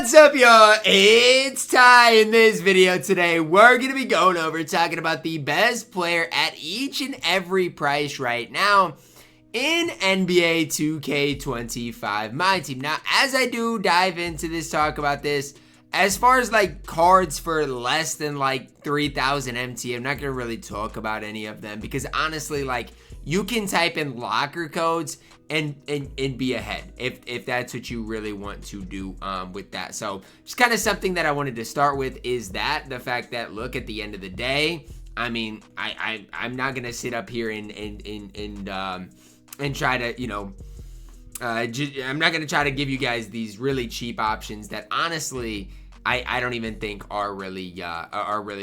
What's up, y'all? It's Ty. In this video today, we're going to be going over talking about the best player at each and every price right now in NBA 2K25 MyTEAM. Now, as I do dive into this, talk about this, as far as like cards for less than like 3,000 MT, I'm not going to really talk about any of them because honestly, like, you can type in locker codes and be ahead if that's what you really want to do with that. So just kind of something that I wanted to start with is that the fact that, look, at the end of the day, I mean, I'm not gonna sit up here and try to, you know, I'm not gonna try to give you guys these really cheap options that honestly I don't even think are really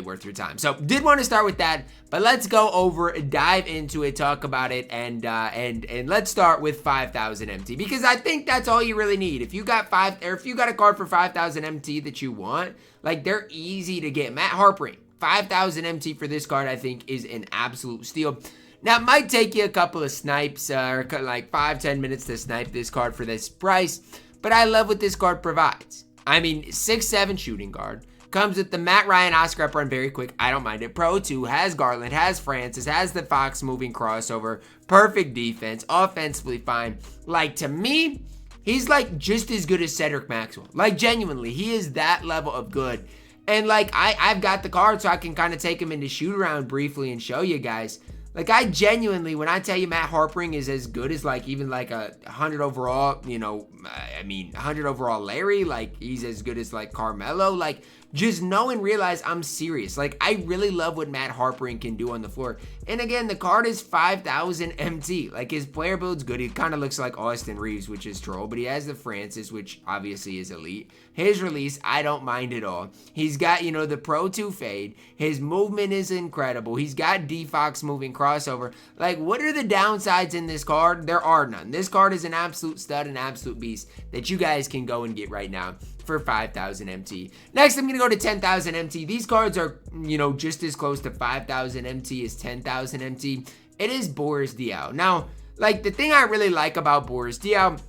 worth your time. So did want to start with that, but let's go over, dive into it, talk about it, and let's start with 5,000 MT because I think that's all you really need. If you got a card for 5,000 MT that you want, like, they're easy to get. Matt Harper, 5,000 MT for this card, I think is an absolute steal. Now, it might take you a couple of snipes, or like 5-10 minutes to snipe this card for this price, but I love what this card provides. I mean, 6'7" shooting guard. Comes with the Matt Ryan Oscar up run, very quick. I don't mind it. Pro 2, has Garland, has Francis, has the Fox moving crossover. Perfect defense. Offensively fine. Like, to me, he's like just as good as Cedric Maxwell. Like, genuinely, he is that level of good. And like, I've got the card so I can kind of take him into shoot around briefly and show you guys. Like, I genuinely, when I tell you Matt Harper is as good as like even like a 100 overall, you know, I mean 100 overall Larry, like he's as good as like Carmelo, like just know and realize I'm serious. Like, I really love what Matt Harper can do on the floor. And again, the card is 5,000 MT. Like, his player build's good. He kind of looks like Austin Reeves, which is troll, but he has the Francis, which obviously is elite. His release, I don't mind at all. He's got, you know, the Pro 2 fade. His movement is incredible. He's got D-Fox moving crossover. Like, what are the downsides in this card? There are none. This card is an absolute stud, an absolute beast that you guys can go and get right now for 5,000 MT. Next, I'm going to go to 10,000 MT. These cards are, you know, just as close to 5,000 MT as 10,000 MT. It is Boris Diaw. Now, like, the thing I really like about Boris Diaw,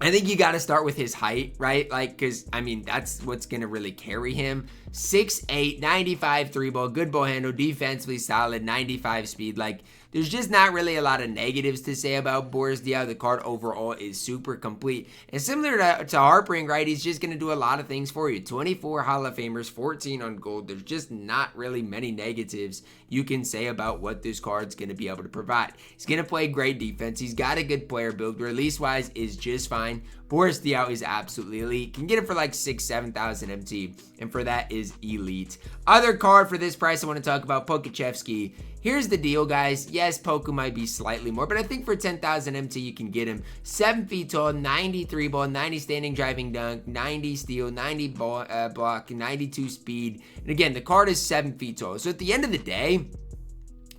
I think you got to start with his height, right? Like, because, I mean, that's what's going to really carry him. 6'8", 95 3-ball, good ball handle, defensively solid, 95 speed. Like, there's just not really a lot of negatives to say about Boris Diaw. The card overall is super complete. And similar to Harper, right, he's just going to do a lot of things for you. 24 Hall of Famers, 14 on gold. There's just not really many negatives you can say about what this card's going to be able to provide. He's going to play great defense. He's got a good player build. Release-wise is just fine. Boris Diaw is absolutely elite. Can get it for like 6,000-7,000 MT. And for that is elite. Other card for this price I want to talk about, Poki. Here's the deal, guys. Yes, Poku might be slightly more, but I think for 10,000 MT, you can get him. 7 feet tall, 93 ball, 90 standing driving dunk, 90 steal, 90 ball, block, 92 speed. And again, the card is 7 feet tall. So at the end of the day,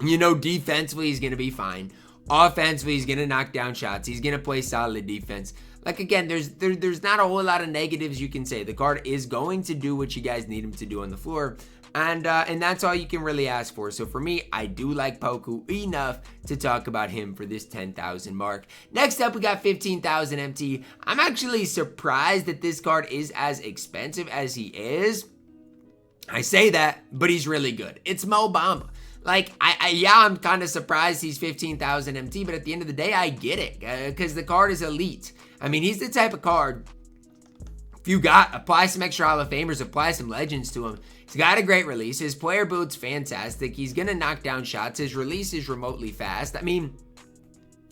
you know, defensively, he's going to be fine. Offensively, he's going to knock down shots. He's going to play solid defense. Like, again, there's not a whole lot of negatives you can say. The card is going to do what you guys need him to do on the floor. And that's all you can really ask for. So for me, I do like Poku enough to talk about him for this 10,000 mark. Next up, we got 15,000 MT. I'm actually surprised that this card is as expensive as he is. I say that, but he's really good. It's Moamba. Like, I'm kind of surprised he's 15,000 MT, but at the end of the day, I get it because the card is elite. I mean, he's the type of card, if you apply some extra Hall of Famers, apply some legends to him. He's got a great release. His player build's fantastic. He's going to knock down shots. His release is remotely fast. I mean,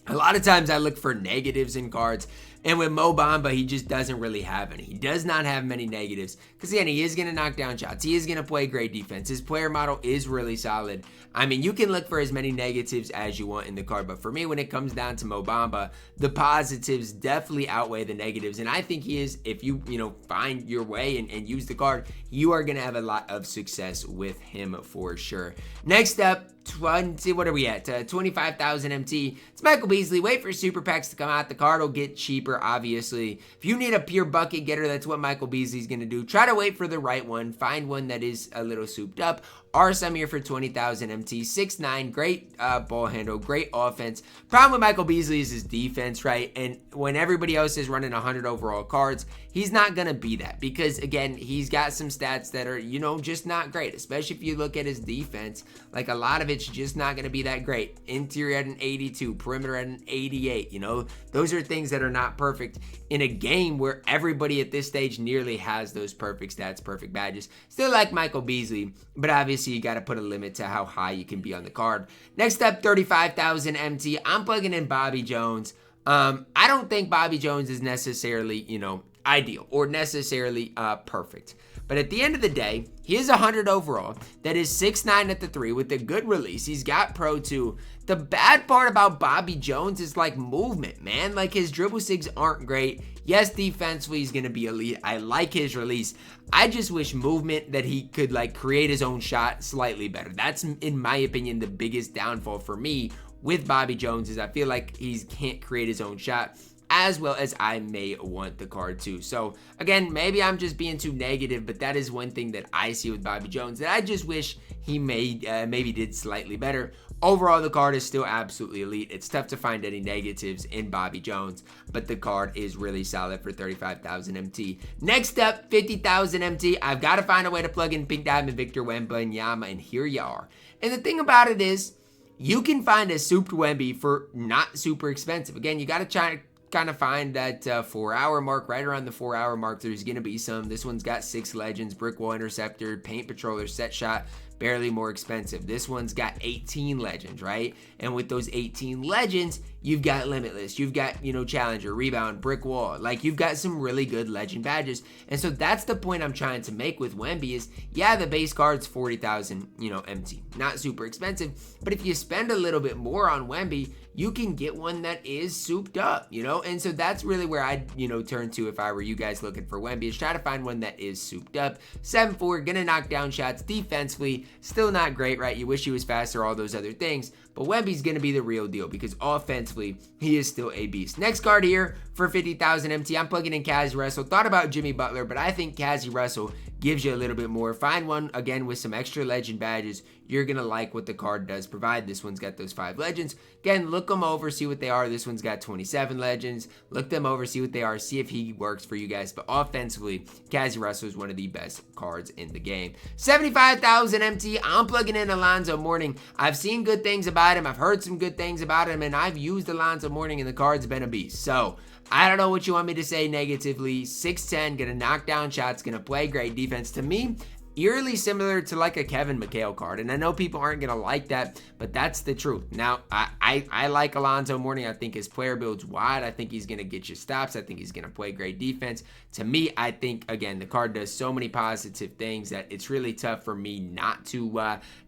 a lot of times I look for negatives in cards, and with Moamba, he just doesn't really have any. He does not have many negatives because, again, he is going to knock down shots. He is going to play great defense. His player model is really solid. I mean, you can look for as many negatives as you want in the card, but for me, when it comes down to Moamba, the positives definitely outweigh the negatives, and I think he is, if you find your way and use the card, you are going to have a lot of success with him for sure. Next up, 25,000 MT. It's Michael Beasley. Wait for super packs to come out. The card will get cheaper, obviously. If you need a pure bucket getter, that's what Michael Beasley's going to do. Try to wait for the right one. Find one that is a little souped up. Arsam here for 20,000 MT. 6'9", great ball handle, great offense. Problem with Michael Beasley is his defense, right? And when everybody else is running 100 overall cards, he's not going to be that because, again, he's got some stats that are, you know, just not great, especially if you look at his defense. Like, a lot of it's just not going to be that great. Interior at an 82, perimeter at an 88, you know, those are things that are not perfect in a game where everybody at this stage nearly has those perfect stats, perfect badges. Still like Michael Beasley, but obviously you got to put a limit to how high you can be on the card. Next up, 35,000 MT. I'm plugging in Bobby Jones. I don't think Bobby Jones is necessarily, you know, ideal or necessarily perfect. But at the end of the day, he is 100 overall. That is 6'9" at the 3 with a good release. He's got Pro 2. The bad part about Bobby Jones is like movement, man. Like his dribble sigs aren't great. Yes, defensively he's going to be elite. I like his release. I just wish movement that he could like create his own shot slightly better. That's, in my opinion, the biggest downfall for me with Bobby Jones is I feel like he can't create his own shot as well as I may want the card to. So again, maybe I'm just being too negative, but that is one thing that I see with Bobby Jones that I just wish he maybe did slightly better. Overall, the card is still absolutely elite. It's tough to find any negatives in Bobby Jones, but the card is really solid for 35,000 MT. Next up, 50,000 MT. I've got to find a way to plug in Pink Diamond, Victor Wembanyama, and here you are. And the thing about it is, you can find a souped Wemby for not super expensive. Again, you got to try to kind of find that 4-hour mark. Right around the 4-hour mark, there's going to be some. This one's got 6 legends, brick wall interceptor, paint patroller, set shot, barely more expensive. This one's got 18 legends, right? And with those 18 legends, you've got limitless, you've got, you know, challenger, rebound, brick wall. Like, you've got some really good legend badges. And so that's the point I'm trying to make with Wemby is, yeah, the base card's 40,000, you know, MT. Not super expensive, but if you spend a little bit more on Wemby, you can get one that is souped up, you know? And so that's really where I'd, you know, turn to if I were you guys looking for Wemby, is try to find one that is souped up. 7'4", gonna knock down shots. Defensively, still not great, right? You wish he was faster, all those other things. But Wemby's gonna be the real deal because offensively, he is still a beast. Next card here for 50,000 MT. I'm plugging in Cassie Russell. Thought about Jimmy Butler, but I think Cassie Russell gives you a little bit more. Find one, again, with some extra legend badges. You're going to like what the card does provide. This one's got those 5 legends. Again, look them over, see what they are. This one's got 27 legends. Look them over, see what they are, see if he works for you guys. But offensively, Cassie Russell is one of the best cards in the game. 75,000 MT. I'm plugging in Alonzo Mourning. I've seen good things about him. I've heard some good things about him, and I've used Alonzo Mourning, and the card's been a beast. So I don't know what you want me to say negatively. 6'10", gonna knock down shots, gonna play great defense. To me, eerily similar to like a Kevin McHale card. And I know people aren't gonna like that, but that's the truth. Now, I like Alonzo Mourning. I think his player build's wide. I think he's gonna get you stops. I think he's gonna play great defense. To me, I think, again, the card does so many positive things that it's really tough for me not to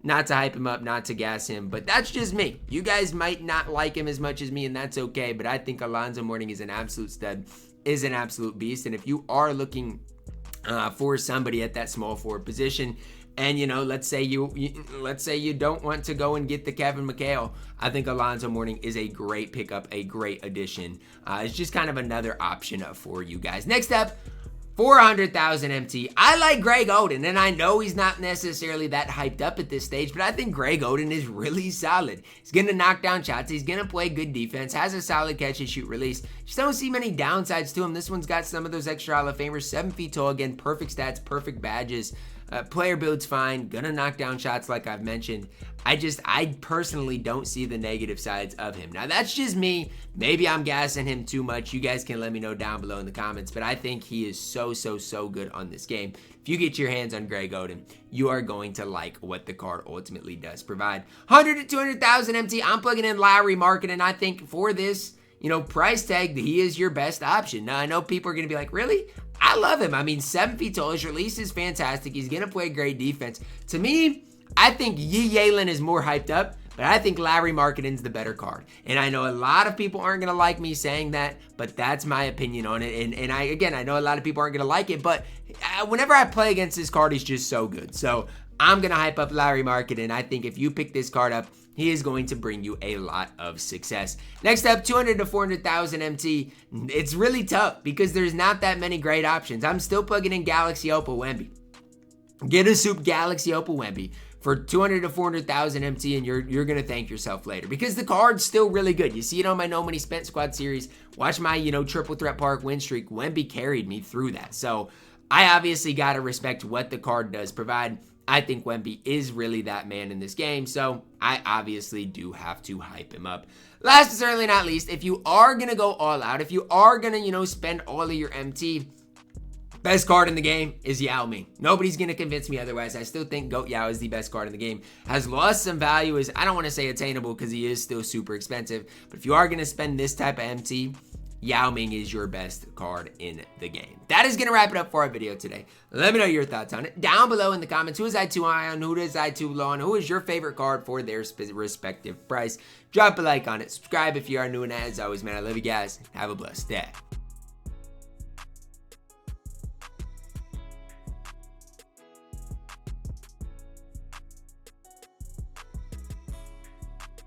hype him up, not to gas him. But that's just me. You guys might not like him as much as me, and that's okay. But I think Alonzo Mourning is an absolute stud, is an absolute beast. And if you are looking for somebody at that small forward position, and you know, let's say you don't want to go and get the Kevin McHale, I think Alonzo Mourning is a great pickup, a great addition. It's just kind of another option for you guys. Next up, 400,000 MT. I like Greg Oden, and I know he's not necessarily that hyped up at this stage, but I think Greg Oden is really solid. He's going to knock down shots. He's going to play good defense, has a solid catch and shoot release. Just don't see many downsides to him. This one's got some of those extra Hall of Famers, 7 feet tall, again, perfect stats, perfect badges. Player build's fine, gonna knock down shots like I've mentioned. I personally don't see the negative sides of him. Now, that's just me. Maybe I'm gassing him too much. You guys can let me know down below in the comments, but I think he is so good on this game. If you get your hands on Greg Oden, you are going to like what the card ultimately does provide. 100 to 200,000 MT. I'm plugging in Lowry market, and I think for this, you know, price tag, he is your best option. Now, I know people are going to be like, really? I love him. I mean, 7 feet tall. His release is fantastic. He's going to play great defense. To me, I think Yalen is more hyped up, but I think Lowry Markkanen's the better card. And I know a lot of people aren't going to like me saying that, but that's my opinion on it. And I know a lot of people aren't going to like it, but whenever I play against this card, he's just so good. So I'm going to hype up Lowry Markkanen. I think if you pick this card up, he is going to bring you a lot of success. Next up, 200 to 400,000 MT. It's really tough because there's not that many great options. I'm still plugging in Galaxy Opal Wemby. Get a soup Galaxy Opal Wemby for 200 to 400,000 MT, and you're gonna thank yourself later, because the card's still really good. You see it on my No Money Spent Squad series. Watch my, triple threat park win streak. Wemby carried me through that. So I obviously gotta respect what the card does provide. I think Wemby is really that man in this game, so I obviously do have to hype him up. Last but certainly not least, if you are gonna go all out, if you are gonna, spend all of your MT, best card in the game is Yao Ming. Nobody's going to convince me otherwise. I still think Goat Yao is the best card in the game. Has lost some value. I don't want to say attainable because he is still super expensive. But if you are going to spend this type of MT, Yao Ming is your best card in the game. That is going to wrap it up for our video today. Let me know your thoughts on it down below in the comments. Who is I too high on? Who is I too low on? Who is your favorite card for their respective price? Drop a like on it. Subscribe if you are new, and as always, man, I love you guys. Have a blessed day.